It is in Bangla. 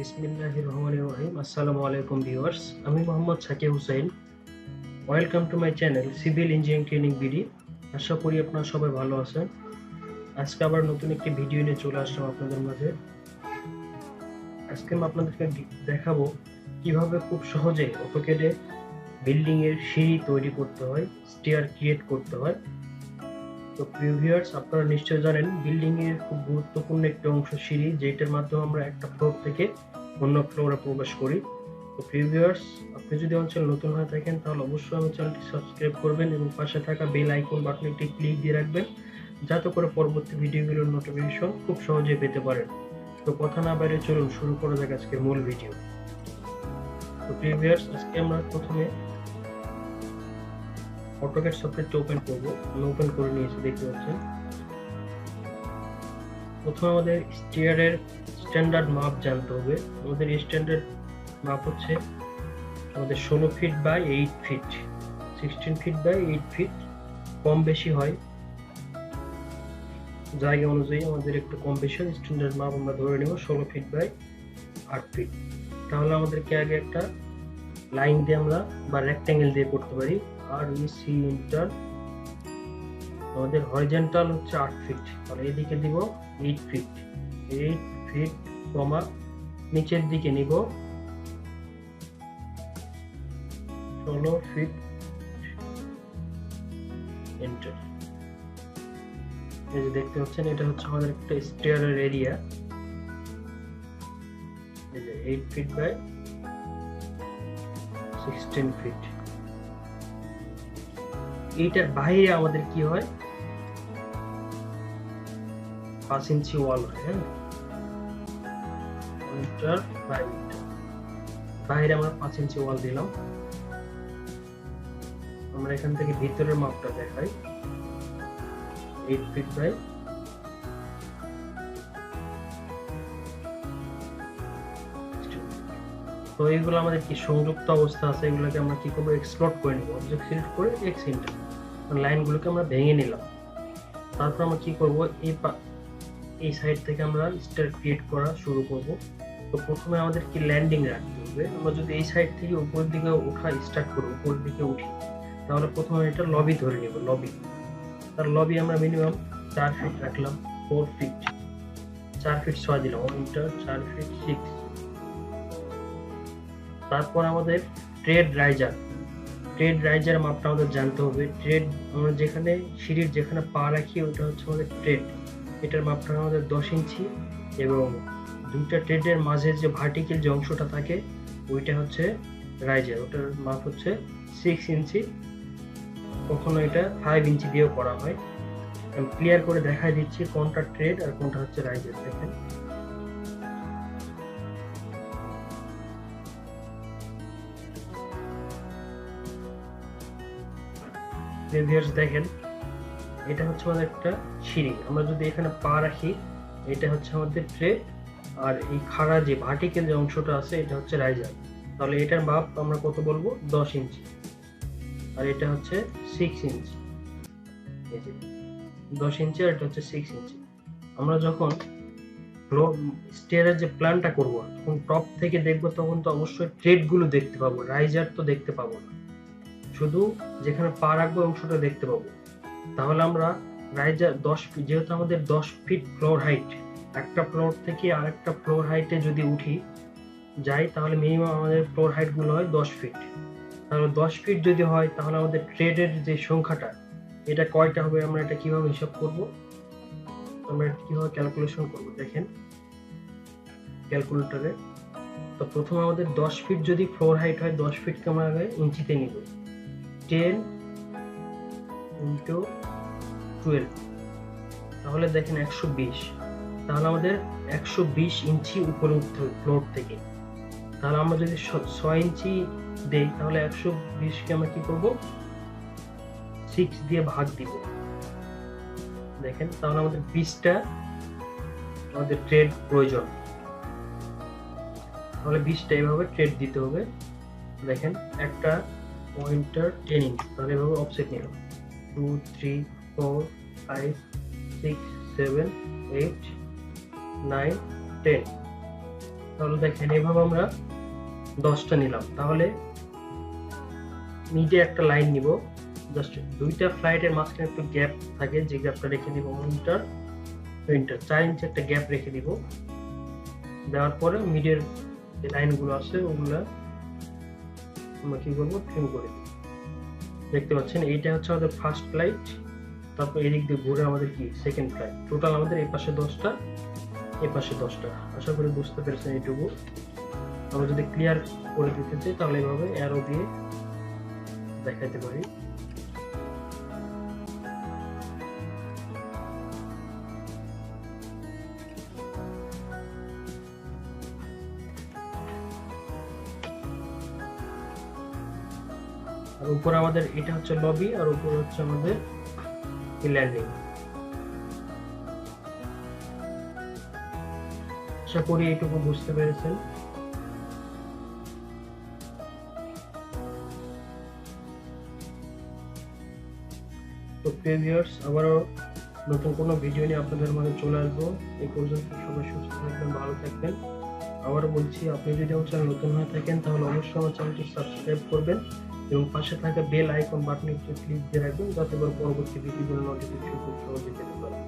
বিসমিল্লাহিররহমানিররহিম। আসসালামু আলাইকুম ভিউয়ার্স, আমি Mohammad Sakib Hussain. Welcome to my channel civil engineering training BD. আশা করি আপনারা সবাই ভালো আছেন। আজকে আবার নতুন একটি ভিডিও নিয়ে চলে আসলাম আপনাদের মাঝে। আজকে আমি আপনাদেরকে দেখাবো কিভাবে খুব সহজে অটোক্যাডে বিল্ডিং এর সিঁড়ি তৈরি করতে হয়, স্টেয়ার ক্রিয়েট করতে হয়। তো প্রিয় ভিউয়ার্স, আপনারা নিশ্চয়ই জানেন বিল্ডিং এর খুব গুরুত্বপূর্ণ একটি অংশ সিঁড়ি, যেটার মাধ্যমে আমরা একটা ফ্লোর থেকে অন্য ফ্লোরে প্রবেশ করি। তো প্রিয় ভিউয়ার্স, আপনি যদি আমার চ্যানেল নতুন হয়ে থাকেন তাহলে অবশ্যই আমার চ্যানেলটি সাবস্ক্রাইব করবেন এবং পাশে থাকা বেল আইকন বাটনে একটি ক্লিক দিয়ে রাখবেন, যাতে করে পরবর্তী ভিডিওগুলোর নোটিফিকেশন খুব সহজেই পেতে পারেন। তো কথা না বাইরে চলুন শুরু করা যাক আজকের মূল ভিডিও। তো প্রিয় ভিউয়ার্স, আজকে আমরা প্রথমে অটোক্যাড সফটওয়্যারটি ওপেন করব। আমি ওপেন করে নিয়েছি, দেখতে পাচ্ছেন। প্রথমে আমাদের স্টেয়ারের স্ট্যান্ডার্ড মাপ জানতে হবে। আমাদের স্ট্যান্ডার্ড মাপ হচ্ছে আমাদের 16 feet by 8 feet, 16 feet by 8 feet. কম বেশি হয় জায়গা অনুযায়ী, আমাদের একটু কম বেশি হয়। স্ট্যান্ডার্ড মাপ আমরা ধরে নেব 16 ফিট বাই 8 ফিট। তাহলে আমাদেরকে আগে একটা লাইন দিয়ে আমরা বা রেক্ট্যাঙ্গেল দিয়ে করতে পারি। আর সি ইন্টার আমাদের হরিজন্টাল হচ্ছে 8 ফিট, তাহলে এদিকে দিব 8 ফিট, 8 ফিট কমা নিচের দিকে নিব 16 ফিট, এন্টার। এই যে দেখতে পাচ্ছেন, এটা হচ্ছে আমাদের একটা স্টেয়ারের এরিয়া। এই যে 8 ফিট বাই 16 ফিট। এইটার বাইরে আমাদের কি হয়, 5 ইঞ্চি ওয়াল হয়। হ্যাঁ, বাইরে আমরা 5 ইঞ্চি ওয়াল দিলাম। আমরা এখান থেকে ভিতরের মাপটা দেখাই, 8 ফিট বাই 16। তো এইগুলো আমাদের কি সংযুক্ত অবস্থা আছে, এগুলোকে আমরা কি করবো, এক্সপ্লোড করে নিব। অবজেক্ট সিলেক্ট করে এক্স ইন্টার, লাইনগুলোকে আমরা ভেঙে নিলাম। তারপর আমরা কি করব, এই সাইড থেকে আমরা স্টেয়ার ক্রিয়েট করা শুরু করব। তো প্রথমে আমাদের কি ল্যান্ডিং রাখতে হবে। আমরা যদি এই সাইড থেকে উপরের দিকে ওঠা স্টার্ট করি, উপরের দিকে উঠি, তাহলে প্রথমে এটা লবি ধরে নিব। লবি, তার লবি আমরা মিনিমাম 4 ফিট রাখলাম, 4 ফিট, 4 ফিট 6 দিলাম, ইন্টার 4 ফিট 6। তারপর আমাদের ট্রেড রাইজার মাপটা আমাদের জানতে হবে। ট্রেড আমরা যেখানে সিঁড়ির যেখানে পা রাখি ওটা হচ্ছে আমাদের ট্রেড, এটার মাপটা আমাদের 10 ইঞ্চি। এবং দুইটা ট্রেডের মাঝে যে ভার্টিক্যাল যে অংশটা থাকে ওইটা হচ্ছে রাইজার, ওটার মাপ হচ্ছে 6 ইঞ্চি। কখনো এটা 5 ইঞ্চি দিয়েও করা হয়। আমি ক্লিয়ার করে দেখাই দিচ্ছি কোনটা ট্রেড আর কোনটা হচ্ছে রাইজার। দেখেন, দেখেন এটা হচ্ছে আমাদের একটা সিঁড়ি। আমরা যদি এখানে পা রাখি, এটা হচ্ছে আমাদের ট্রেড, আর এই খাড়া যে ভার্টিক্যাল যে অংশটা আছে এটা হচ্ছে রাইজার। তাহলে এটার মাপ আমরা কত বলবো, 10 ইঞ্চি। আর এটা হচ্ছে 6 ইঞ্চি। এই যে 10 ইঞ্চি আর এটা হচ্ছে 6 ইঞ্চি। আমরা যখন স্টেয়ারের যে প্ল্যানটা করব, তখন টপ থেকে দেখবো, তখন তো অবশ্যই ট্রেড গুলো দেখতে পাবো, রাইজার তো দেখতে পাবো না, শুধু যেখানে পা রাখবো অংশটা দেখতে পাবো। তাহলে আমরা রাইজার 10 ফিট, যেহেতু আমাদের 10 ফিট ফ্লোর হাইট, একটা ফ্লোর থেকে আরেকটা ফ্লোর হাইটে যদি উঠি যাই, তাহলে মিনিমাম আমাদের ফ্লোর হাইট গুলো হয় 10 ফিট। তাহলে 10 ফিট যদি হয়, তাহলে আমাদের ট্রেডের যে সংখ্যাটা এটা কয়টা হবে, আমরা এটা কিভাবে হিসাব করব, আমরা কিভাবে ক্যালকুলেশন করব, দেখেন ক্যালকুলেটরে। তো প্রথমে আমাদের 10 ফিট যদি ফ্লোর হাইট হয়, 10 ফিটকে আমরা আগে ইঞ্চিতে নিব। 10 ইন্টু 12, তাহলে দেখেন 120। তাহলে আমাদের 120 ইঞ্চি উপরে উঠতে হবে ফ্লোর থেকে। তাহলে আমরা যদি 6 ইঞ্চি দেই, তাহলে 120কে আমরা কি করব, 6 দিয়ে ভাগ দিব। দেখেন, তাহলে আমাদের 20টা আমাদের ট্রেড প্রয়োজন। তাহলে 20টা এইভাবে ট্রেড দিতে হবে। দেখেন, একটা পয়েন্টার 10 ইঞ্চি, তাহলে এভাবে অফসেট নিলাম 2 3 4 5 6 7 8 9 10। তাহলে দেখেন এভাবে আমরা 10টা নিলাম। তাহলে মিডে একটা লাইন নিব, জাস্ট দুইটা ফ্লাইটের মাঝখানে একটু গ্যাপ থাকে, যে গ্যাপটা রেখে দিব উইন্টার 4 ইঞ্চি একটা গ্যাপ রেখে দিব। দেওয়ার পরে মিডের যে লাইনগুলো আছে ওগুলা আমরা কি করবো, ট্রিম করে দিব। দেখতে পাচ্ছেন এইটা হচ্ছে আমাদের ফার্স্ট ফ্লাইট, তারপর এদিক দিয়ে ঘুরে আমাদের কি সেকেন্ড ফ্লাইট। টোটাল আমাদের এই পাশে 10টা, এই পাশে 10টা। আশা করি বুঝতে পেরেছেন এইটুকু। আমরা যদি ক্লিয়ার করে দিতে চাই তাহলে এইভাবে অ্যারো দিয়ে দেখাইতে পারি। আর উপরে আমাদের এটা হচ্ছে লবি, আর উপরে হচ্ছে আমাদের ল্যান্ডিং। আশা করি এইটুকু বুঝতে পেরেছেন। তো প্রিভিয়ার্স আবারও নতুন কোনো ভিডিও নিয়ে আপনাদের মাঝে চলে আসবো। এই পর্যন্ত সবাই সুস্থ থাকবেন, ভালো থাকবেন। আবারও বলছি, আপনি যদি আমার চ্যানেল নতুন হয়ে থাকেন তাহলে অবশ্যই আমার চ্যানেলটি সাবস্ক্রাইব করবেন এবং পাশে থাকা বেল আইকন বাটনে একটু ক্লিক দিয়ে রাখবেন, যাতে করে পরবর্তী ভিডিওগুলো নোটিফিকেশন খুব সহজে পেতে পারেন।